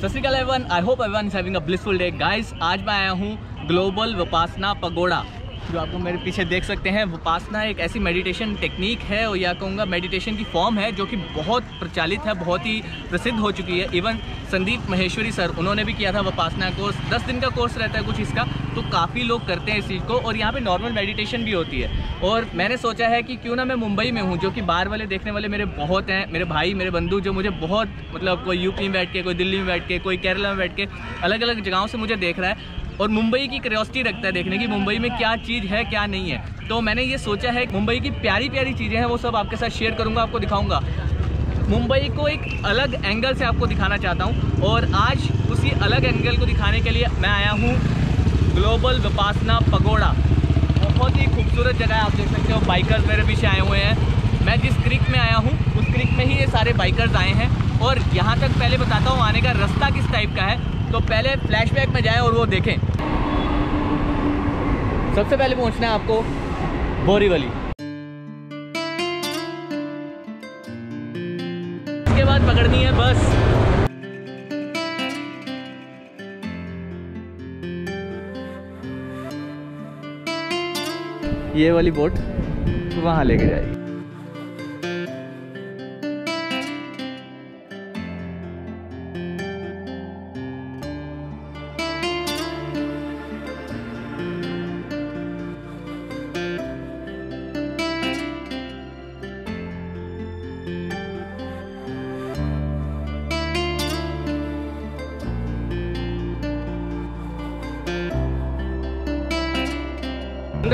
सत श्री अकाल everyone, I hope everyone is having a blissful day. Guys, आज मैं आया हूँ ग्लोबल विपासना पगोड़ा, जो आपको मेरे पीछे देख सकते हैं। विपासना एक ऐसी मेडिटेशन टेक्निक है और या कहूँगा मेडिटेशन की फॉर्म है जो कि बहुत प्रचलित है, बहुत ही प्रसिद्ध हो चुकी है। इवन संदीप महेश्वरी सर, उन्होंने भी किया था विपासना कोर्स। 10 दिन का कोर्स रहता है कुछ इसका, तो काफ़ी लोग करते हैं इस चीज़ को। और यहाँ पे नॉर्मल मेडिटेशन भी होती है। और मैंने सोचा है कि क्यों ना मैं मुंबई में हूँ, जो कि बाहर वाले देखने वाले मेरे बहुत हैं, मेरे भाई मेरे बंधु, जो मुझे बहुत मतलब कोई यूपी में बैठ के, कोई दिल्ली में बैठ के, कोई केरला में बैठ के, अलग अलग जगहों से मुझे देख रहा है और मुंबई की क्यूरियोसिटी रखता है देखने की मुंबई में क्या चीज़ है क्या नहीं है। तो मैंने ये सोचा है मुंबई की प्यारी प्यारी चीज़ें हैं वो सब आपके साथ शेयर करूँगा, आपको दिखाऊँगा। मुंबई को एक अलग एंगल से आपको दिखाना चाहता हूँ और आज उसी अलग एंगल को दिखाने के लिए मैं आया हूँ ग्लोबल विपासना पगोड़ा। बहुत ही खूबसूरत जगह है, आप देख सकते हो। बाइकर्स मेरे पीछे आए हुए हैं। मैं जिस क्रिक में आया हूँ उस क्रिक में ही ये सारे बाइकर्स आए हैं। और यहाँ तक पहले बताता हूँ आने का रास्ता किस टाइप का है, तो पहले फ्लैशबैक में जाएं और वो देखें। सबसे पहले पहुँचना है आपको बोरीवली, उसके बाद पकड़नी है बस। ये वाली बोट वहाँ लेके जाएगी।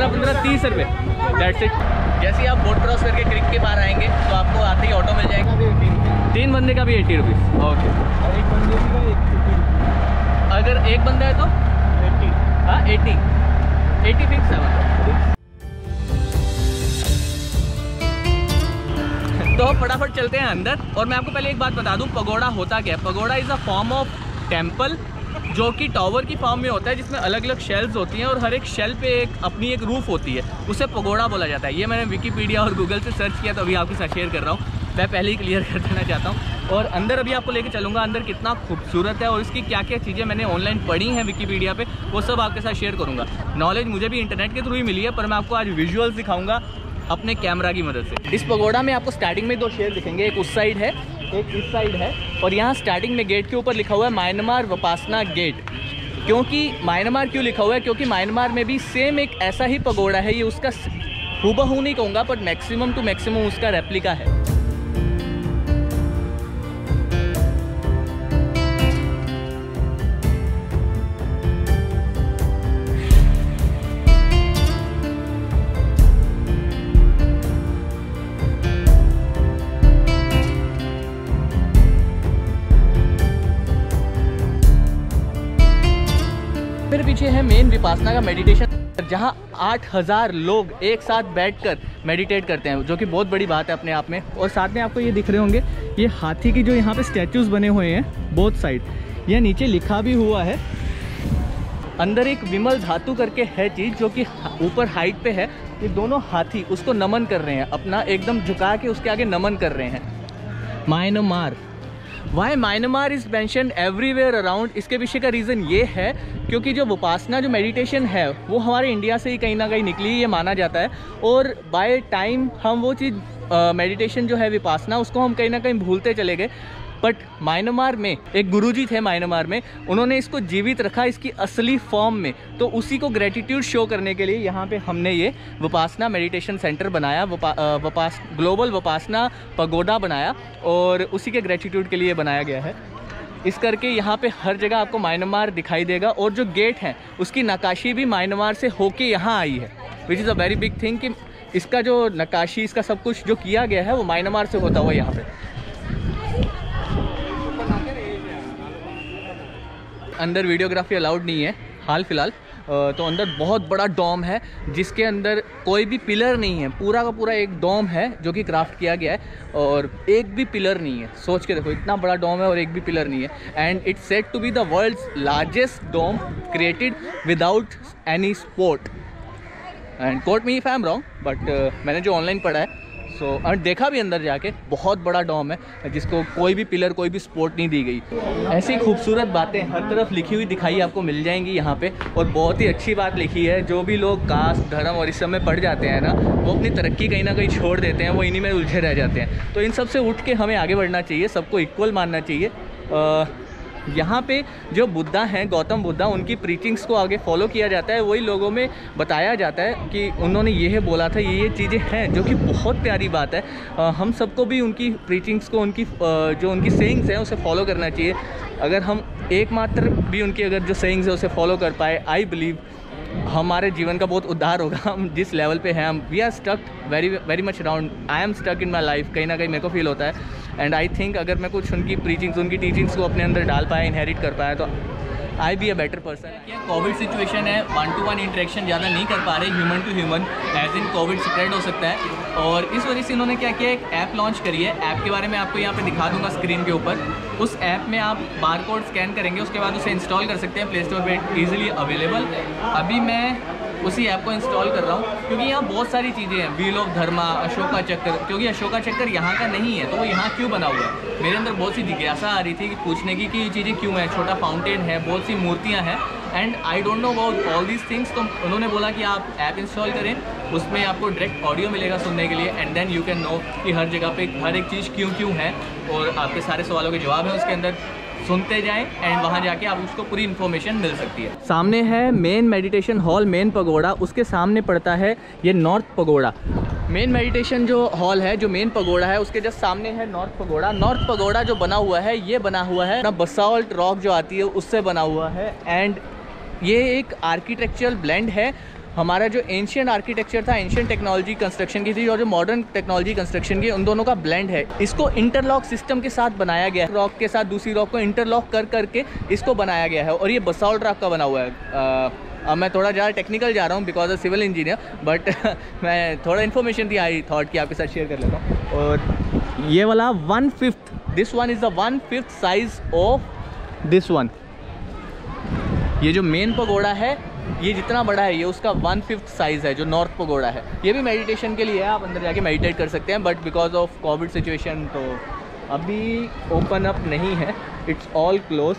पंद्रह 30 रुपये, दैट्स इट। जैसे ही आप बोट क्रॉस करके क्रिक के पार आएंगे तो आपको आते ही ऑटो मिल जाएगा। 3 बंदे का भी 80 रुपीज़। ओके, और एक बंदे का 80। अगर एक बंदा है तो 80। हाँ 80 फिक्स है मतलब। तो फटाफट चलते हैं अंदर। और मैं आपको पहले एक बात बता दूं, पगोड़ा होता क्या है। Pagoda is a form of temple जो कि टावर की फॉर्म में होता है, जिसमें अलग अलग शेल्स होती हैं और हर एक शेल पे अपनी एक रूफ होती है, उसे पगोड़ा बोला जाता है। ये मैंने विकीपीडिया और गूगल से सर्च किया तो अभी आपके साथ शेयर कर रहा हूँ। मैं पहले ही क्लियर कर देना चाहता हूँ। और अंदर अभी आपको लेके चलूँगा, अंदर कितना खूबसूरत है और इसकी क्या क्या चीज़ें मैंने ऑनलाइन पढ़ी हैं विकीपीडिया पे, वो सब आपके साथ शेयर करूँगा। नॉलेज मुझे भी इंटरनेट के थ्रू ही मिली है, पर मैं आपको आज विजुअल्स दिखाऊँगा अपने कैमरा की मदद से। इस पगोड़ा में आपको स्टार्टिंग में 2 शेर दिखेंगे, एक उस साइड है एक इस साइड है। और यहाँ स्टार्टिंग में गेट के ऊपर लिखा हुआ है म्यांमार विपासना गेट। क्योंकि म्यांमार क्यों लिखा हुआ है, क्योंकि म्यांमार में भी सेम एक ऐसा ही पगोड़ा है। ये उसका हूबहू नहीं कहूँगा, बट मैक्सिमम टू मैक्सिमम उसका रेप्लिका है। मेरे पीछे है मेन विपासना का मेडिटेशन, जहां 8000 लोग एक साथ बैठकर मेडिटेट करते हैं, जो कि बहुत बड़ी बात है अपने आप में। और साथ में आपको ये दिख रहे होंगे, ये हाथी की जो यहाँ पे स्टैचूज बने हुए हैं बोथ साइड, यह नीचे लिखा भी हुआ है। अंदर एक विमल धातु करके है चीज़, जो कि ऊपर हाइट पे है। ये दोनों हाथी उसको नमन कर रहे हैं, अपना एकदम झुका के उसके आगे नमन कर रहे हैं। Myanmar, why Myanmar is mentioned everywhere around, इसके पीछे का रीज़न ये है क्योंकि जो विपासना जो मेडिटेशन है वो हमारे इंडिया से ही कहीं ना कहीं निकली, ये माना जाता है। और बाय टाइम हम वो चीज़ मेडिटेशन जो है विपासना, उसको हम कहीं ना कहीं भूलते चले गए। बट म्यांमार में एक गुरुजी थे म्यांमार में, उन्होंने इसको जीवित रखा इसकी असली फॉर्म में। तो उसी को ग्रेटिट्यूड शो करने के लिए यहाँ पे हमने ये विपासना मेडिटेशन सेंटर बनाया, ग्लोबल विपासना पगोड़ा बनाया, और उसी के ग्रेटिट्यूड के लिए बनाया गया है। इस करके यहाँ पे हर जगह आपको म्यांमार दिखाई देगा। और जो गेट है उसकी नक्काशी भी म्यांमार से होके यहाँ आई है, which is a very big thing कि इसका जो नक्काशी, इसका सब कुछ जो किया गया है वो म्यांमार से होता हुआ यहाँ पे। अंदर वीडियोग्राफी अलाउड नहीं है हाल फिलहाल। तो अंदर बहुत बड़ा डोम है जिसके अंदर कोई भी पिलर नहीं है, पूरा का पूरा एक डोम है जो कि क्राफ्ट किया गया है और एक भी पिलर नहीं है। सोच के देखो, इतना बड़ा डोम है और एक भी पिलर नहीं है। And it's said to be the world's largest dome created without any support. And quote me if I am wrong, but मैंने जो ऑनलाइन पढ़ा है और देखा भी अंदर जाके, बहुत बड़ा डोम है जिसको कोई भी पिलर, कोई भी सपोर्ट नहीं दी गई। ऐसी खूबसूरत बातें हर तरफ लिखी हुई दिखाई आपको मिल जाएंगी यहाँ पे। और बहुत ही अच्छी बात लिखी है, जो भी लोग कास्ट, धर्म और इस सब में पढ़ जाते हैं ना, वो अपनी तरक्की कहीं ना कहीं छोड़ देते हैं, वो इन्हीं में उलझे रह जाते हैं। तो इन सब से उठ के हमें आगे बढ़ना चाहिए, सबको इक्वल मानना चाहिए। यहाँ पे जो बुद्धा हैं, गौतम बुद्धा, उनकी प्रीचिंग्स को आगे फॉलो किया जाता है। वही लोगों में बताया जाता है कि उन्होंने ये बोला था, ये चीज़ें हैं, जो कि बहुत प्यारी बात है। हम सबको भी उनकी प्रीचिंग्स को, उनकी जो उनकी सेइंग्स हैं उसे फॉलो करना चाहिए। अगर हम एकमात्र भी उनकी अगर जो सेइंग्स है उसे फॉलो कर पाए, आई बिलीव हमारे जीवन का बहुत उद्धार होगा। हम जिस लेवल पे हैं, हम we are stuck very much around, I am stuck in my life, कहीं ना कहीं मेरे को फील होता है। एंड आई थिंक अगर मैं कुछ उनकी प्रीचिंग्स, उनकी टीचिंग्स को अपने अंदर डाल पाया, इनहेरिट कर पाया, तो I be a better person. क्या कोविड सिचुएशन है, 1-to-1 इंटरेक्शन ज़्यादा नहीं कर पा रहे, human to human, as in COVID spread हो सकता है। और इस वजह से इन्होंने क्या किया, एक ऐप लॉन्च करी है। ऐप के बारे में आपको यहाँ पे दिखा दूंगा स्क्रीन के ऊपर। उस ऐप में आप बार कोड स्कैन करेंगे, उसके बाद उसे इंस्टॉल कर सकते हैं प्ले स्टोर पर ईजिली अवेलेबल। अभी मैं उसी ऐप को इंस्टॉल कर रहा हूँ, क्योंकि यहाँ बहुत सारी चीज़ें हैं, व्हील ऑफ धर्मा, अशोका चक्र। क्योंकि अशोका चक्र यहाँ का नहीं है, तो वो यहाँ क्यों बना हुआ है, मेरे अंदर बहुत सी जिज्ञासा आ रही थी कि पूछने की कि ये चीज़ें क्यों हैं। छोटा फाउंटेन है, बहुत सी मूर्तियाँ हैं, and I don't know about all these things. तो उन्होंने बोला कि आप ऐप इंस्टॉल करें, उसमें आपको डायरेक्ट ऑडियो मिलेगा सुनने के लिए, and then you can know कि हर जगह पे हर एक चीज़ क्यों है, और आपके सारे सवालों के जवाब हैं उसके अंदर। सुनते जाएं एंड वहाँ जाके आप उसको पूरी इन्फॉर्मेशन मिल सकती है। सामने है main meditation hall, main pagoda, उसके सामने पड़ता है ये नॉर्थ पगोड़ा। मेन मेडिटेशन जो हॉल है, जो मेन पगोड़ा है, उसके जस्ट सामने है नॉर्थ पगोड़ा। नॉर्थ पगोड़ा जो बना हुआ है, ये बना हुआ है ना बसाल्ट रॉक जो आती है उससे बना हुआ है। एंड ये एक आर्किटेक्चरल ब्लेंड है। हमारा जो एंशियंट आर्किटेक्चर था, एंशियंट टेक्नोलॉजी कंस्ट्रक्शन की थी, और जो मॉडर्न टेक्नोलॉजी कंस्ट्रक्शन की, उन दोनों का ब्लेंड है। इसको इंटरलॉक सिस्टम के साथ बनाया गया है, रॉक के साथ दूसरी रॉक को इंटरलॉक कर करके इसको बनाया गया है। और ये बसाल्ट रॉक का बना हुआ है। अब मैं थोड़ा ज़्यादा टेक्निकल जा रहा हूँ because of civil engineer, but मैं थोड़ा इन्फॉर्मेशन थी, आई थॉट कि आपके साथ शेयर कर लेता हूँ। और ये वाला 1/5, this one is the 1/5 size of this one. ये जो मेन पगोड़ा है, ये जितना बड़ा है, ये उसका 1/5 साइज़ है जो नॉर्थ पगोड़ा है। ये भी मेडिटेशन के लिए है, आप अंदर जाके मेडिटेट कर सकते हैं, but because of Covid situation तो अभी ओपन अप नहीं है, इट्स ऑल क्लोज।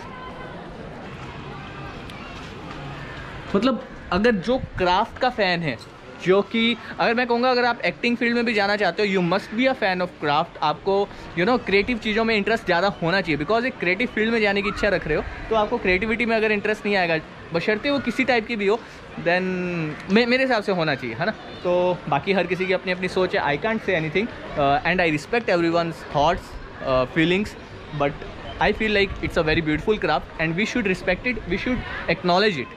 मतलब अगर जो क्राफ्ट का फ़ैन है, जो कि अगर मैं कहूँगा अगर आप एक्टिंग फील्ड में भी जाना चाहते हो, you must be a fan of craft. आपको क्रिएटिव चीज़ों में इंटरेस्ट ज़्यादा होना चाहिए, बिकॉज एक क्रिएटिव फील्ड में जाने की इच्छा रख रहे हो तो आपको क्रिएटिविटी में अगर इंटरेस्ट नहीं आएगा, बशर्ते वो किसी टाइप की भी हो, देन मेरे हिसाब से होना चाहिए, है ना। तो बाकी हर किसी की अपनी अपनी सोच है, I can't say anything, and I respect everyone's thoughts, feelings, but I feel like it's a very beautiful craft and we should respect it, we should acknowledge it.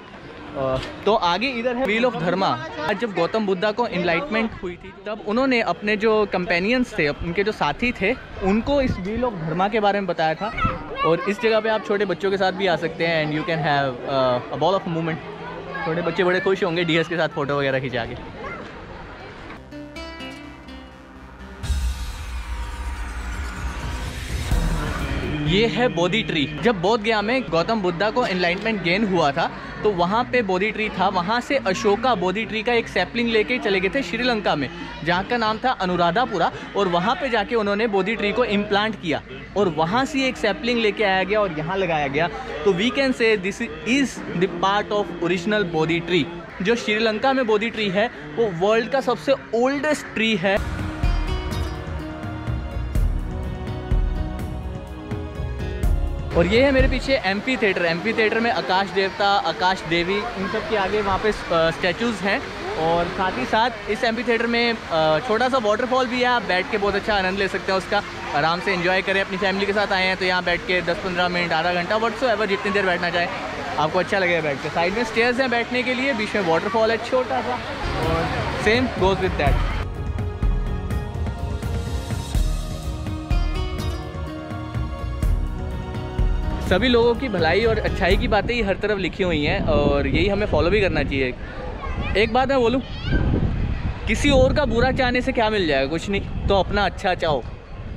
तो आगे इधर है व्हील ऑफ धर्मा। जब गौतम बुद्धा को इनलाइटमेंट हुई थी, तब उन्होंने अपने जो कंपेनियंस थे, उनके जो साथी थे, उनको इस व्हील ऑफ धर्मा के बारे में बताया था। और इस जगह पे आप छोटे बच्चों के साथ भी आ सकते हैं, and you can have a ball of movement. छोटे बच्चे बड़े खुश होंगे डीएस के साथ फ़ोटो वगैरह खिंचा के। ये है बोधि ट्री। जब बोध गया में गौतम बुद्धा को एनलाइटमेंट गेन हुआ था, तो वहाँ पे बोधि ट्री था। वहाँ से अशोका बोधि ट्री का एक सैपलिंग लेके चले गए थे श्रीलंका में, जहाँ का नाम था अनुराधापुरा, और वहाँ पे जाके उन्होंने बोधि ट्री को इम्प्लांट किया, और वहाँ से एक सैपलिंग लेके आया गया और यहाँ लगाया गया। तो we can say this is the part of original Bodhi tree. जो श्रीलंका में बोधि ट्री है, वो वर्ल्ड का सबसे ओल्डेस्ट ट्री है। और ये है मेरे पीछे एम्फी थिएटर। एम्फी थिएटर में आकाश देवता, आकाश देवी, इन सब के आगे वहाँ पे स्टैचूज़ हैं। और साथ ही साथ इस एम्फी थिएटर में छोटा सा वाटरफॉल भी है, आप बैठ के बहुत अच्छा आनंद ले सकते हैं उसका, आराम से एंजॉय करें। अपनी फैमिली के साथ आए हैं तो यहाँ बैठ के 10-15 मिनट, आधा घंटा, व्हाटसोएवर जितनी देर बैठना चाहें आपको अच्छा लगेगा बैठ के। साइड में स्टेयर्स हैं बैठने के लिए, बीच में वाटरफॉल है छोटा सा, और सेम गोज़ विद दैट। सभी लोगों की भलाई और अच्छाई की बातें ही हर तरफ लिखी हुई हैं, और यही हमें फॉलो भी करना चाहिए। एक बात मैं बोलूँ, किसी और का बुरा चाहने से क्या मिल जाएगा, कुछ नहीं। तो अपना अच्छा चाहो,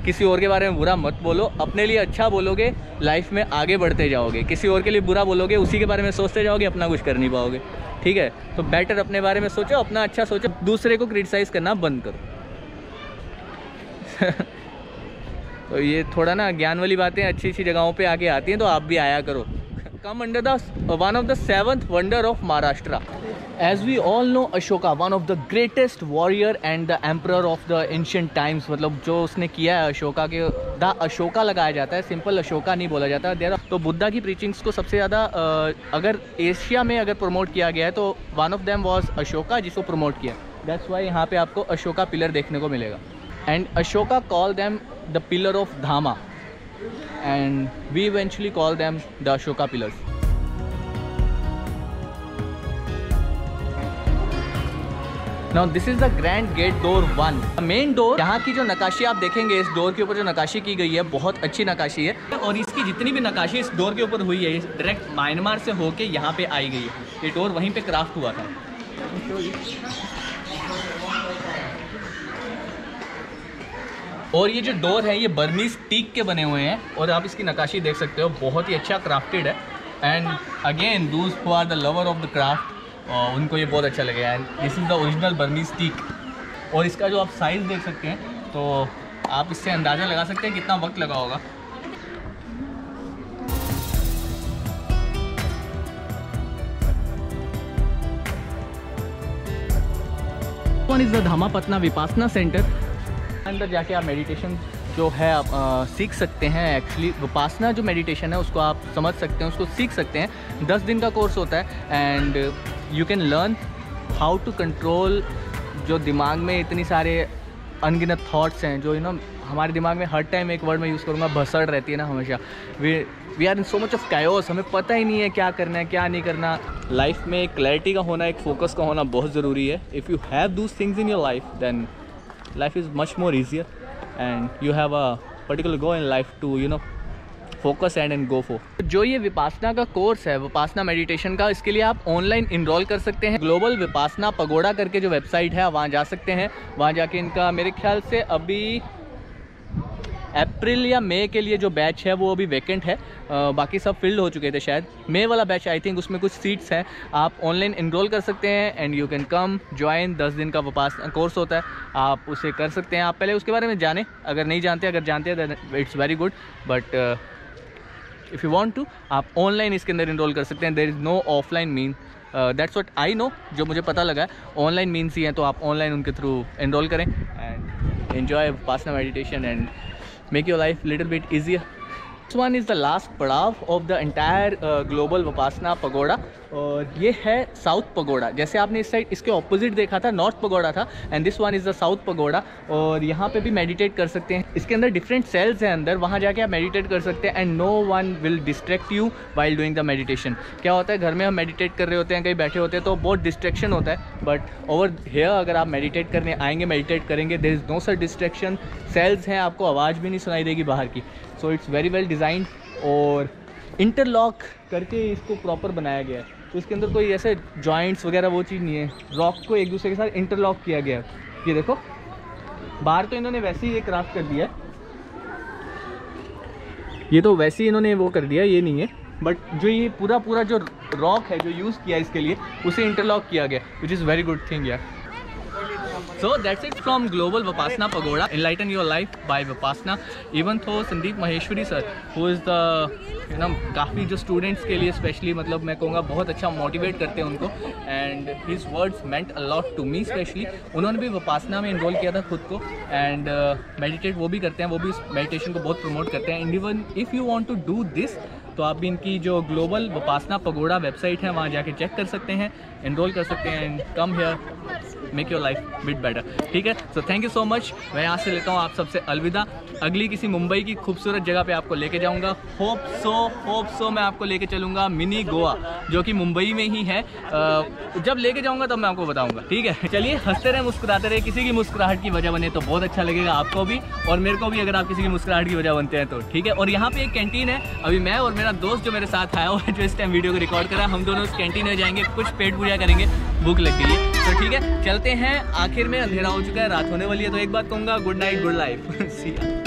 किसी और के बारे में बुरा मत बोलो, अपने लिए अच्छा बोलोगे, लाइफ में आगे बढ़ते जाओगे। किसी और के लिए बुरा बोलोगे, उसी के बारे में सोचते जाओगे, अपना कुछ कर नहीं पाओगे, ठीक है। तो बेटर अपने बारे में सोचो, अपना अच्छा सोचो, दूसरे को क्रिटिसाइज़ करना बंद करो। तो ये थोड़ा ना ज्ञान वाली बातें अच्छी अच्छी जगहों पे आके आती हैं, तो आप भी आया करो। Come under the one of the 7th wonder of Maharashtra. As we all know Ashoka one of the greatest warrior and the emperor of the ancient times, मतलब जो उसने किया है अशोका के, द अशोका लगाया जाता है, सिंपल अशोका नहीं बोला जाता। तो बुद्धा की प्रीचिंग्स को सबसे ज़्यादा अगर एशिया में अगर प्रमोट किया गया है तो one of them was Ashoka, जिसको प्रमोट किया। दैट्स वाई यहाँ पे आपको अशोका पिलर देखने को मिलेगा। And Ashoka call them the pillar of धामा and we eventually call them the Ashoka pillars. Now this is the grand gate door 1. Main door, यहाँ की जो नकाशी आप देखेंगे, इस डोर के ऊपर जो नकाशी की गई है बहुत अच्छी नकाशी है, और इसकी जितनी भी नकाशी इस डोर के ऊपर हुई है डायरेक्ट म्यांमार से होके यहाँ पे आई गई है। ये डोर वहीं पे क्राफ्ट हुआ था। और ये जो डोर है ये बर्मीज टीक के बने हुए हैं, और आप इसकी नकाशी देख सकते हो, बहुत ही अच्छा क्राफ्टेड है। And again those who are the lover of the craft, उनको ये बहुत अच्छा लगेगा। And this is the original Burmese teak. और इसका जो आप साइज़ देख सकते हैं, तो आप इससे अंदाज़ा लगा सकते हैं कितना वक्त लगा होगा। One is the Dhammapattana Vipassana centre. अंदर जाके आप मेडिटेशन जो है आप सीख सकते हैं। एक्चुअली विपासना जो मेडिटेशन है उसको आप समझ सकते हैं, उसको सीख सकते हैं। 10 दिन का कोर्स होता है and you can learn how to control जो दिमाग में इतनी सारे अनगिनत थॉट्स हैं, जो हमारे दिमाग में हर टाइम एक वर्ड में यूज़ करूँगा, भसड़ रहती है ना हमेशा। We are in so much of chaos, हमें पता ही नहीं है क्या करना है क्या नहीं करना। लाइफ में एक क्लैरिटी का होना, एक फोकस का होना बहुत ज़रूरी है। If you have those things in your life then life is much more easier and you have a particular goal in life to focus and go for। जो ये विपासना का कोर्स है, विपासना मेडिटेशन का, इसके लिए आप ऑनलाइन इनरोल कर सकते हैं। ग्लोबल विपासना पगोड़ा करके जो वेबसाइट है वहाँ जा सकते हैं। वहाँ जाके इनका मेरे ख्याल से अभी अप्रैल या मई के लिए जो बैच है वो अभी वैकेंट है, बाकी सब फिल्ड हो चुके थे शायद। मई वाला बैच आई थिंक उसमें कुछ सीट्स हैं, आप ऑनलाइन इनरोल कर सकते हैं and you can come join. 10 दिन का विपासना कोर्स होता है, आप उसे कर सकते हैं। आप पहले उसके बारे में जानें, अगर नहीं जानते, अगर जानते हैं then it's very good, but if you want to आप ऑनलाइन इसके अंदर इनरोल कर सकते हैं। There is no offline mean, that's what I know, जो मुझे पता लगा है ऑनलाइन मीन्स ही हैं। तो आप ऑनलाइन उनके थ्रू इनरोल करें and enjoy Vipassana meditation and make your life little bit easier। This one is the last पड़ाव of the entire global Vipassana pagoda, और ये है साउथ पगोड़ा। जैसे आपने इस साइड इसके ऑपोजिट देखा था नॉर्थ पगोड़ा था, and this one is the south pagoda. और यहाँ पे भी मेडिटेट कर सकते हैं। इसके अंदर डिफरेंट सेल्स हैं अंदर, वहाँ जाके आप मेडिटेट कर सकते हैं and no one will distract you while doing the meditation. क्या होता है, घर में हम मेडिटेट कर रहे होते हैं, कहीं बैठे होते हैं तो बहुत डिस्ट्रैक्शन होता है, बट ओवर हेयर अगर आप मेडिटेट करने आएंगे, मेडिटेट करेंगे, there is no such distraction. Cells हैं, आपको आवाज़ भी नहीं सुनाई देगी बाहर की। So it's very well designed, और इंटरलॉक करके इसको प्रॉपर बनाया गया है। तो इसके अंदर कोई ऐसे जॉइंट्स वगैरह वो चीज़ नहीं है, रॉक को एक दूसरे के साथ इंटरलॉक किया गया है। ये देखो, बाहर तो इन्होंने वैसे ही ये क्राफ्ट कर दिया है, ये तो वैसे ही इन्होंने वो कर दिया, ये नहीं है, बट जो ये पूरा जो रॉक है जो यूज़ किया इसके लिए, उसे इंटरलॉक किया गया, which is very good thing यार। So that's it from Global Vipassana Pagoda. Enlighten your life by Vipassana. Even though Sandeep Maheshwari sir, who is the काफ़ी जो स्टूडेंट्स के लिए स्पेशली, मतलब मैं कहूँगा बहुत अच्छा मोटिवेट करते हैं उनको, and his words meant a lot to me specially. उन्होंने भी विपासना में इनरोल किया था खुद को, एंड मेडिटेट वो भी करते हैं, वो भी मेडिटेशन को बहुत प्रमोट करते हैं। And even if you want to do this, तो आप भी इनकी जो ग्लोबल विपासना पगोड़ा वेबसाइट है वहाँ जाके चेक कर सकते हैं, इनरोल कर सकते हैं and come here, make your life bit better. ठीक है, so thank you so much. मैं यहाँ से लेता हूँ आप सबसे अलविदा। अगली किसी मुंबई की खूबसूरत जगह पे आपको लेके जाऊँगा। होप सो मैं आपको लेके चलूँगा मिनी गोवा, जो कि मुंबई में ही है। जब लेके जाऊँगा तब मैं आपको बताऊँगा। ठीक है, चलिए हंसते रहे, मुस्कुराते रहे। किसी की मुस्कुराहट की वजह बने तो बहुत अच्छा लगेगा आपको भी और मेरे को भी, अगर आप किसी की मुस्कुराहट की वजह बनते हैं तो। ठीक है, और यहाँ पे एक कैंटीन है। अभी मैं और मेरा दोस्त जो मेरे साथ आया हुआ है, जो इस टाइम वीडियो को रिकॉर्ड करा, हम दोनों उस कैंटीन में जाएंगे, कुछ पेट पूजा करेंगे, भूख लग गई है। तो ठीक है, चलते हैं। आखिर में अंधेरा हो चुका है, रात होने वाली है, तो एक बात कहूँगा, गुड नाइट, गुड लाइफ। सी या।